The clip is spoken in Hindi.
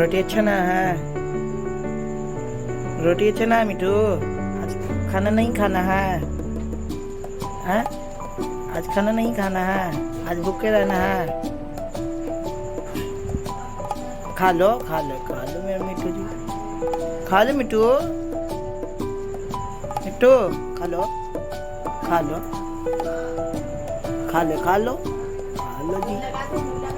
रोटी अच्छा ना है? रोटी अच्छा ना है मिठू? आज खाना नहीं खाना है? हैं? आज खाना नहीं खाना है? आज भूखे रहना है? खा लो खा लो खा लो मेरे मिठू जी, खा लो मिठू। मिठू खा लो खा लो खा लो खा लो खा लो जी।